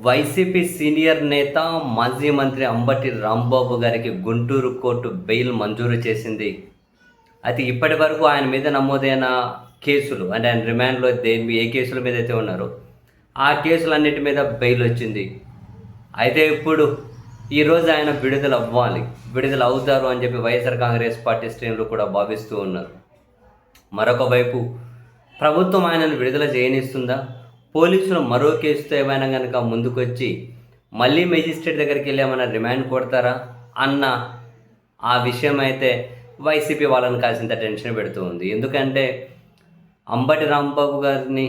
YCP senior నేత, మాజీ మంత్రి అంబటి రాంబాబు గారికి గుంటూరు కోర్టు బెయిల్ మంజూరు చేసింది. అయితే ఇప్పటి వరకు ఆయన మీద నమోదైన కేసులు అంటే ఆయన రిమాండ్‌లో ఏ కేసుల మీద అయితే ఉన్నారో, ఆ కేసులన్నిటి మీద బెయిల్ వచ్చింది. అయితే ఇప్పుడు ఈరోజు ఆయన విడుదల అవ్వాలి. విడుదల అవుతారు అని చెప్పి వైఎస్ఆర్ కాంగ్రెస్ పార్టీ శ్రేణులు కూడా భావిస్తూ ఉన్నారు. మరొక వైపు ప్రభుత్వం ఆయనను విడుదల చేయనిస్తుందా? పోలీసులు మరో కేసుతో ఏమైనా కనుక ముందుకొచ్చి మళ్ళీ మేజిస్ట్రేట్ దగ్గరికి వెళ్ళి ఏమైనా రిమాండ్ కొడతారా అన్న ఆ విషయం అయితే వైసీపీ వాళ్ళని కాసింత టెన్షన్ పెడుతూ ఉంది. ఎందుకంటే అంబటి రాంబాబు గారిని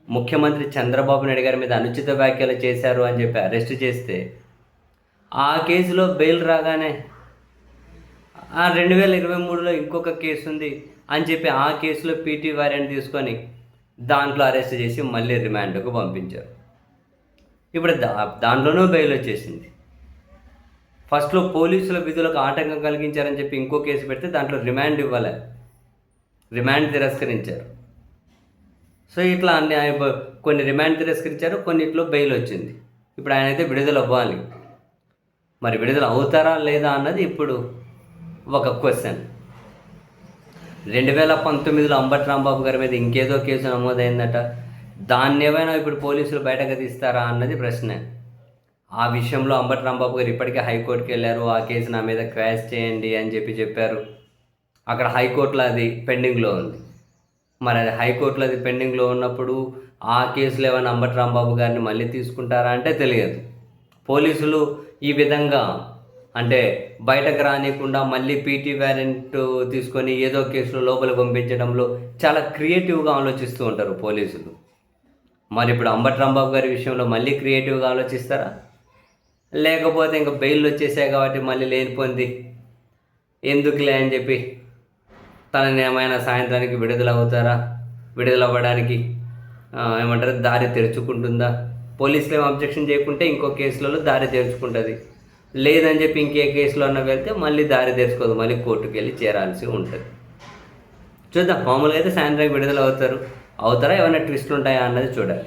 ముఖ్యమంత్రి చంద్రబాబు నాయుడు గారి మీద అనుచిత వ్యాఖ్యలు చేశారు అని చెప్పి అరెస్ట్ చేస్తే ఆ కేసులో బెయిల్ రాగానే 2023లో ఇంకొక కేసు ఉంది అని చెప్పి ఆ కేసులో పీటీ వారెంట్ తీసుకొని దాంట్లో అరెస్ట్ చేసి మళ్ళీ రిమాండ్కు పంపించారు. ఇప్పుడు దాంట్లోనూ బెయిల్ వచ్చేసింది. ఫస్ట్లో పోలీసుల విధులకు ఆటంకం కలిగించారని చెప్పి ఇంకో కేసు పెడితే దాంట్లో రిమాండ్ ఇవ్వలే, రిమాండ్ తిరస్కరించారు. సో ఇట్లా కొన్ని రిమాండ్ తిరస్కరించారు, కొన్నిట్లో బెయిల్ వచ్చింది. ఇప్పుడు ఆయన అయితే విడుదల అవ్వాలి. మరి విడుదల అవుతారా లేదా అన్నది ఇప్పుడు ఒక క్వశ్చన్. 2019లో అంబటి రాంబాబు గారి మీద ఇంకేదో కేసు నమోదైందట. దాన్ని ఏమైనా ఇప్పుడు పోలీసులు బయటకు తీస్తారా అన్నది ప్రశ్న. ఆ విషయంలో అంబటి రాంబాబు గారు ఇప్పటికే హైకోర్టుకి వెళ్ళారు. ఆ కేసు నా మీద క్వాష్ చేయండి అని చెప్పారు. అక్కడ హైకోర్టులో అది పెండింగ్లో ఉంది. మరి అది హైకోర్టులో అది పెండింగ్లో ఉన్నప్పుడు ఆ కేసులో ఏమైనా అంబటి రాంబాబు గారిని మళ్ళీ తీసుకుంటారా అంటే తెలియదు. పోలీసులు ఈ విధంగా అంటే బయటకు రానికుండా మళ్ళీ పీటీ వారెంట్ తీసుకొని ఏదో కేసులో లోపలికి పంపించడంలో చాలా క్రియేటివ్గా ఆలోచిస్తూ ఉంటారు పోలీసులు. మరి ఇప్పుడు అంబటి రాంబాబు గారి విషయంలో మళ్ళీ క్రియేటివ్గా ఆలోచిస్తారా? లేకపోతే ఇంకా బెయిల్ వచ్చేసాయి కాబట్టి మళ్ళీ లేనిపోయింది ఎందుకులే అని చెప్పి తనని ఏమైనా సాయంత్రానికి విడుదల అవుతారా? విడుదల అవ్వడానికి ఏమంటారు దారి తెరుచుకుంటుందా? పోలీసులు ఏం అబ్జెక్షన్ చేయకుంటే ఇంకో కేసులలో దారి తెరుచుకుంటుంది. లేదని చెప్పి ఇంకే కేసులో అన్న వెళ్తే మళ్ళీ దారి తెరుచుకోదు, మళ్ళీ కోర్టుకు వెళ్ళి చేరాల్సి ఉంటుంది. చూద్దాం. మామూలుగా అయితే సాయంత్రం విడుదల అవుతారా? ఏమైనా ట్విస్ట్లు ఉంటాయా అన్నది చూడాలి.